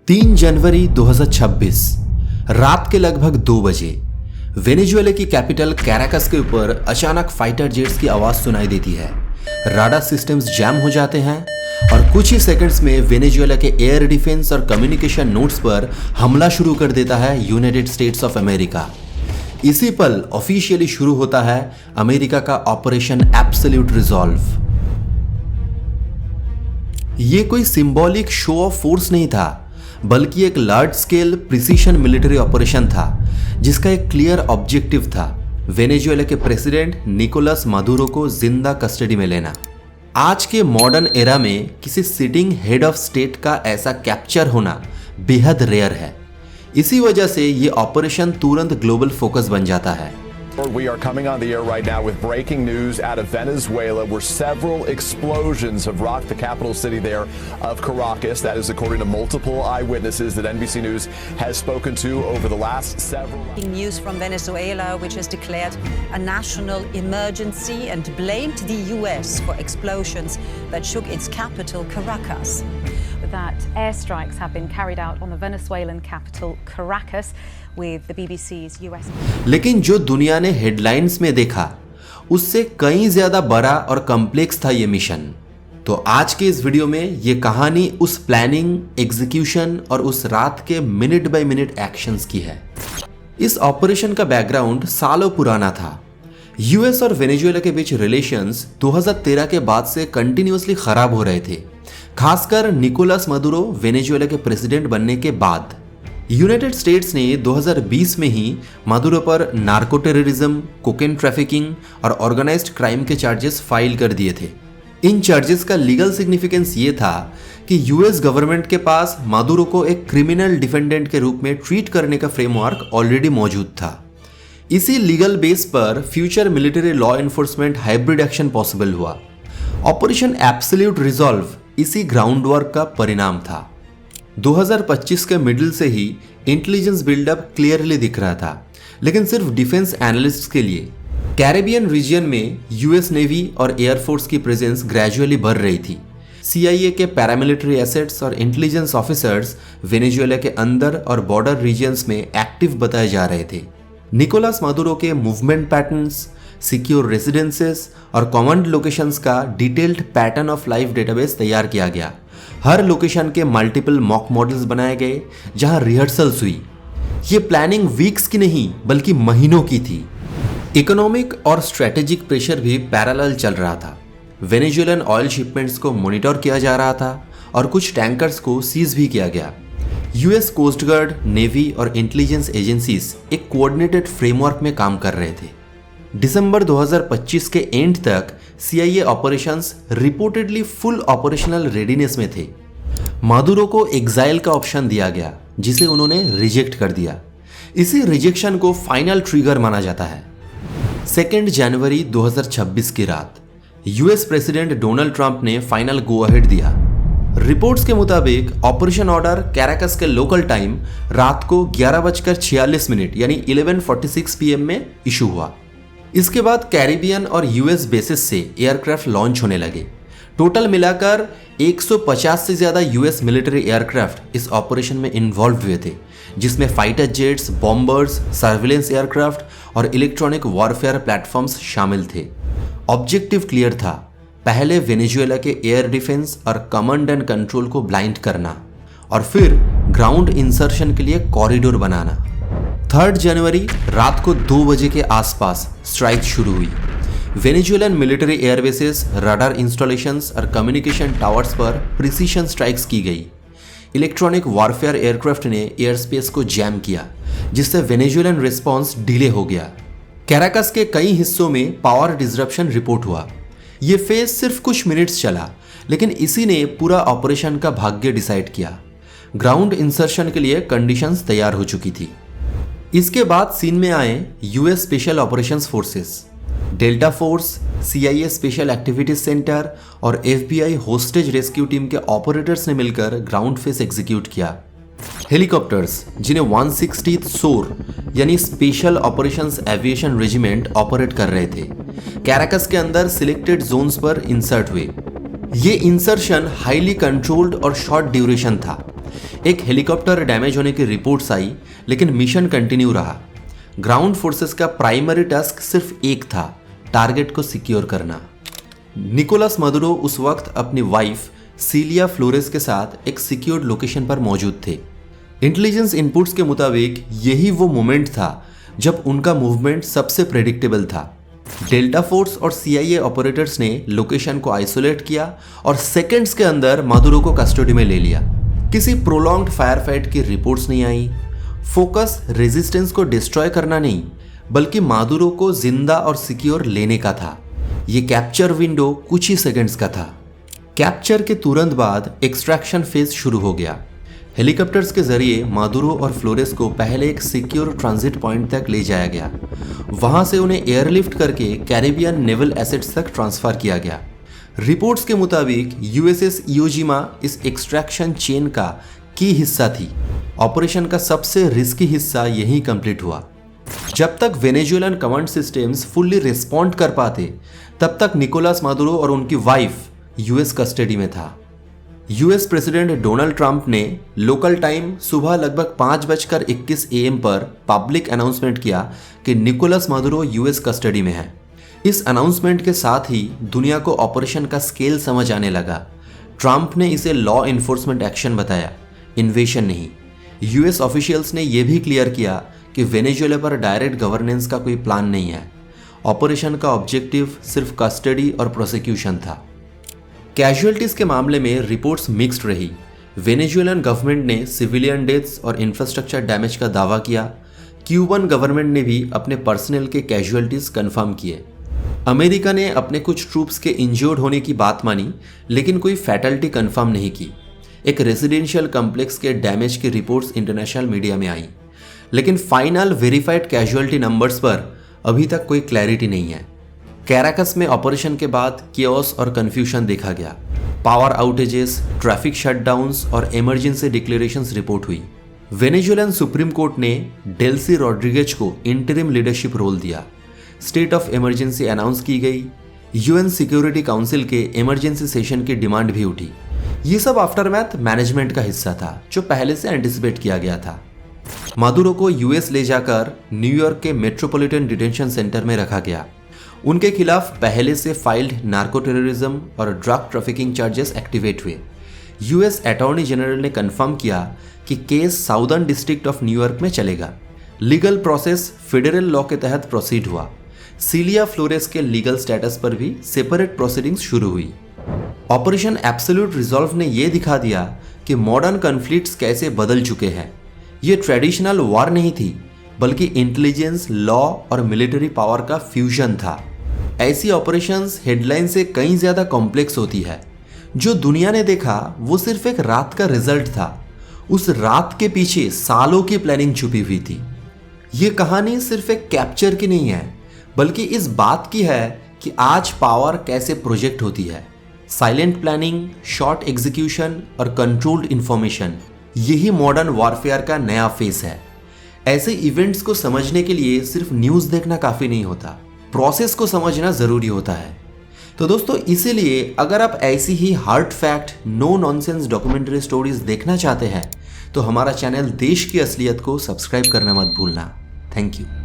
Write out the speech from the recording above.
3 जनवरी 2026 रात के लगभग 2 बजे वेनेजुएला की कैपिटल कैराकस के ऊपर अचानक फाइटर जेट्स की आवाज सुनाई देती है। राडार सिस्टम्स जैम हो जाते हैं और कुछ ही सेकंड्स में वेनेजुएला के एयर डिफेंस और कम्युनिकेशन नोड्स पर हमला शुरू कर देता है यूनाइटेड स्टेट्स ऑफ अमेरिका। इसी पल ऑफिशियली शुरू होता है अमेरिका का ऑपरेशन एब्सोल्यूट रिजॉल्व। ये कोई सिंबॉलिक शो ऑफ फोर्स नहीं था, बल्कि एक large scale precision military operation था जिसका एक क्लियर ऑब्जेक्टिव था वेनेजुएला के प्रेसिडेंट निकोलस मादुरो को जिंदा कस्टडी में लेना। आज के मॉडर्न एरा में किसी सिटिंग हेड ऑफ स्टेट का ऐसा कैप्चर होना बेहद रेयर है। इसी वजह से ये ऑपरेशन तुरंत ग्लोबल फोकस बन जाता है। We are coming on the air right now with breaking news out of Venezuela, where several explosions have rocked the capital city there of Caracas. That is according to multiple eyewitnesses that NBC News has spoken to over the last several months. News from Venezuela, which has declared a national emergency and blamed the US for explosions that shook its capital, Caracas. That airstrikes have been carried out on the Venezuelan capital, Caracas, with the BBC's US. लेकिन जो दुनिया ने headlines में देखा उससे कहीं ज्यादा बड़ा और कॉम्प्लेक्स था ये मिशन। तो आज के इस वीडियो में ये कहानी उस प्लानिंग, एग्जीक्यूशन और उस रात के मिनट बाय मिनट एक्शंस की है। इस ऑपरेशन का बैकग्राउंड सालों पुराना था। यूएस और वेनेजुएला के बीच रिलेशंस 2013 के बाद से कंटिन्यूअसली खराब हो रहे थे, खासकर निकोलस मादुरो वेनेजुएला के प्रेसिडेंट बनने के बाद। यूनाइटेड स्टेट्स ने 2020 में ही मादुरो पर नार्को टेररिज्म, कोकेन ट्रैफिकिंग और ऑर्गेनाइज्ड क्राइम के चार्जेस फाइल कर दिए थे। इन चार्जेस का लीगल सिग्निफिकेंस ये था कि यूएस गवर्नमेंट के पास मादुरो को एक क्रिमिनल डिफेंडेंट के रूप में ट्रीट करने का फ्रेमवर्क ऑलरेडी मौजूद था। इसी लीगल बेस पर future military law enforcement hybrid action possible हुआ। ऑपरेशन एब्सोल्यूट रिजॉल्व इसी ग्राउंड वर्क का परिणाम था। 2025 के मिडिल से ही इंटेलिजेंस बिल्डअप क्लियरली दिख रहा था, लेकिन सिर्फ डिफेंस एनालिस्ट्स के लिए। कैरेबियन रीजन में यूएस नेवी और एयरफोर्स की प्रेजेंस ग्रेजुअली बढ़ रही थी। सीआईए के पैरामिलिट्री एसेट्स और इंटेलिजेंस ऑफिसर्स वेनेजुएला के अंदर और बॉर्डर रीजन्स में एक्टिव बताए जा रहे थे। निकोलस मादुरो के मूवमेंट पैटर्न्स, सिक्योर रेसिडेंसेस और कॉमन लोकेशंस का detailed pattern of life database तैयार किया गया। हर लोकेशन के मल्टीपल मॉक मॉडल्स बनाए गए जहां रिहर्सल्स हुई। ये प्लानिंग वीक्स की नहीं बल्कि महीनों की थी। इकोनॉमिक और स्ट्रेटेजिक प्रेशर भी पैरेलल चल रहा था। वेनेजुएलन ऑयल शिपमेंट्स को मॉनिटर किया जा रहा था और कुछ टैंकर्स को सीज भी किया गया। यूएस कोस्ट गार्ड, नेवी और इंटेलिजेंस एजेंसीज एक कोऑर्डिनेटेड फ्रेमवर्क में काम कर रहे थे। दिसंबर 2025 के एंड तक CIA operations reportedly full operational readiness में थे। मादुरो को एग्जाइल का ऑप्शन दिया गया, जिसे उन्होंने रिजेक्ट कर दिया। इसी रिजेक्शन को फाइनल ट्रिगर माना जाता है। 2 जनवरी 2026 की रात यूएस प्रेसिडेंट डोनाल्ड ट्रंप ने फाइनल गो अहेड दिया। रिपोर्ट्स के मुताबिक ऑपरेशन ऑर्डर कैराकस के लोकल टाइम रात को 11:46 यानी 11:46 PM में इशू हुआ। इसके बाद कैरिबियन और यूएस बेसिस से एयरक्राफ्ट लॉन्च होने लगे। टोटल मिलाकर 150 से ज्यादा यूएस मिलिट्री एयरक्राफ्ट इस ऑपरेशन में इन्वॉल्व हुए थे, जिसमें fighter jets, bombers, surveillance aircraft और इलेक्ट्रॉनिक वॉरफेयर प्लेटफॉर्म्स शामिल थे। ऑब्जेक्टिव क्लियर था, पहले वेनेजुएला के एयर डिफेंस और कमांड एंड कंट्रोल को ब्लाइंड करना और फिर ग्राउंड इंसर्शन के लिए कॉरिडोर बनाना। 3 जनवरी रात को 2 बजे के आसपास स्ट्राइक शुरू हुई। Venezuelan military airbases, radar installations और कम्युनिकेशन टावर्स पर प्रिसीशन स्ट्राइक्स की गई। इलेक्ट्रॉनिक वॉरफेयर एयरक्राफ्ट ने एयर स्पेस को जैम किया, जिससे वेनेजुएलन रिस्पॉन्स डिले हो गया। कैराकस के कई हिस्सों में पावर डिसरप्शन रिपोर्ट हुआ। ये फेज सिर्फ कुछ मिनट्स चला, लेकिन इसी ने पूरा ऑपरेशन का भाग्य डिसाइड किया। ग्राउंड इंसर्शन के लिए कंडीशंस तैयार हो चुकी थी। इसके बाद सीन में आए US special operations forces, delta force, CIA special activities centre और एफबीआई होस्टेज रेस्क्यू टीम के ऑपरेटर्स ने मिलकर ग्राउंड फेस एग्जीक्यूट किया। हेलीकॉप्टर्स, जिन्हें 160th सोर यानी special operations aviation regiment operate कर रहे थे, कैराकस के अंदर सिलेक्टेड जोन्स पर इंसर्ट हुए। ये इंसर्शन हाईली कंट्रोल्ड और शॉर्ट ड्यूरेशन था, एक हेलीकॉप्टर डैमेज होने की रिपोर्ट्स आई, लेकिन मिशन कंटिन्यू रहा। ग्राउंड फोर्सेस का प्राइमरी टास्क सिर्फ एक था, टारगेट को सिक्योर करना। निकोलस मदुरो उस वक्त अपनी वाइफ सीलिया फ्लोरेस के साथ एक सिक्योर्ड लोकेशन पर मौजूद थे। इंटेलिजेंस इनपुट्स के मुताबिक यही वो मोमेंट था जब उनका मूवमेंट सबसे प्रेडिक्टेबल था। डेल्टा फोर्स और CIA ऑपरेटर्स ने लोकेशन को आइसोलेट किया और सेकंड्स के अंदर मदुरो को कस्टडी में ले लिया। किसी प्रोलॉन्ग्ड फायर फाइट की रिपोर्ट्स नहीं आई। फोकस रेजिस्टेंस को डिस्ट्रॉय करना नहीं, बल्कि मदुरो को जिंदा और सिक्योर लेने का था। ये कैप्चर विंडो कुछ ही सेकंड्स का था। कैप्चर के तुरंत बाद एक्सट्रैक्शन फेज शुरू हो गया। हेलीकॉप्टर्स के जरिए मदुरो और फ्लोरेस को पहले एक सिक्योर ट्रांजिट पॉइंट तक ले जाया गया। वहां से उन्हें एयरलिफ्ट करके कैरिबियन नेवल एसेट्स तक ट्रांसफर किया गया। रिपोर्ट्स के मुताबिक USS इयोजिमा इस एक्सट्रैक्शन चेन का की हिस्सा थी। ऑपरेशन का सबसे रिस्की हिस्सा यही कंप्लीट हुआ। जब तक Venezuelan command systems fully respond कर पाते, तब तक निकोलस मदुरो और उनकी वाइफ US कस्टडी में था। US प्रेसिडेंट डोनाल्ड ट्रंप ने लोकल टाइम सुबह लगभग 5:21 AM पर पब्लिक अनाउंसमेंट किया कि निकोलस मदुरो US कस्टडी में है। इस अनाउंसमेंट के साथ ही दुनिया को ऑपरेशन का स्केल समझ आने लगा। ट्रंप ने इसे लॉ इन्फोर्समेंट एक्शन बताया, इन्वेशन नहीं। US ऑफिशियल्स ने यह भी क्लियर किया कि वेनेजुएला पर डायरेक्ट गवर्नेंस का कोई प्लान नहीं है। ऑपरेशन का ऑब्जेक्टिव सिर्फ कस्टडी और प्रोसिक्यूशन था। कैजुअलिटीज के मामले में रिपोर्ट्स मिक्स्ड रही। वेनेजुएलन गवर्नमेंट ने सिविलियन डेथ्स और इंफ्रास्ट्रक्चर डैमेज का दावा किया। क्यूबन गवर्नमेंट ने भी अपने पर्सनल के कैजुअलिटीज कंफर्म किए। अमेरिका ने अपने कुछ ट्रूप्स के इंजर्ड होने की बात मानी, लेकिन कोई फैटलिटी कंफर्म नहीं की। एक रेजिडेंशियल कॉम्प्लेक्स के डैमेज की रिपोर्ट्स इंटरनेशनल मीडिया में आई, लेकिन फाइनल वेरीफाइड कैजुअलिटी नंबर्स पर अभी तक कोई क्लैरिटी नहीं है। कैराकस में ऑपरेशन के बाद केओस और कंफ्यूजन देखा गया। पावर आउटेजेस, ट्रैफिक शटडाउन्स और इमरजेंसी डिक्लेरेशंस रिपोर्ट हुई। वेनेजुएलन सुप्रीम कोर्ट ने डेल्सी रॉड्रिगेज को इंटरिम लीडरशिप रोल दिया। स्टेट ऑफ इमरजेंसी अनाउंस की गई। UN सिक्योरिटी काउंसिल के इमरजेंसी सेशन की डिमांड भी उठी। ये सब आफ्टरमैथ मैनेजमेंट का हिस्सा था, जो पहले से एंटिसिपेट किया गया था। मदुरो को US ले जाकर न्यूयॉर्क के मेट्रोपॉलिटन डिटेंशन सेंटर में रखा गया। उनके खिलाफ पहले से फाइल्ड नार्को टेररिज्म और ड्रग ट्रैफिकिंग चार्जेस एक्टिवेट हुए। US अटॉर्नी जनरल ने कंफर्म किया कि case southern district of New York में चलेगा। लीगल प्रोसेस फेडरल लॉ के तहत प्रोसीड हुआ। सीलिया फ्लोरेस के लीगल स्टेटस पर भी सेपरेट प्रोसीडिंग्स शुरू हुई। ऑपरेशन एब्सोल्यूट रिजॉल्व ने यह दिखा दिया कि मॉडर्न कॉन्फ्लिक्ट्स कैसे बदल चुके हैं। ये ट्रेडिशनल वॉर नहीं थी, बल्कि इंटेलिजेंस, लॉ और मिलिट्री पावर का फ्यूजन था। ऐसी ऑपरेशंस हेडलाइन से कहीं ज्यादा कॉम्प्लेक्स होती है। जो दुनिया ने देखा वो सिर्फ एक रात का रिजल्ट था। उस रात के पीछे सालों की प्लानिंग छुपी हुई थी। ये कहानी सिर्फ एक कैप्चर की नहीं है, बल्कि इस बात की है कि आज पावर कैसे प्रोजेक्ट होती है। साइलेंट प्लानिंग, शॉर्ट एग्जीक्यूशन और कंट्रोल्ड इंफॉर्मेशन, यही मॉडर्न वॉरफेयर का नया फेस है। ऐसे इवेंट्स को समझने के लिए सिर्फ न्यूज़ देखना काफ़ी नहीं होता, प्रोसेस को समझना ज़रूरी होता है। तो दोस्तों, इसीलिए अगर आप ऐसी ही hard fact, no nonsense documentary stories देखना चाहते हैं, तो हमारा चैनल देश की असलियत को सब्सक्राइब करना मत भूलना। Thank you.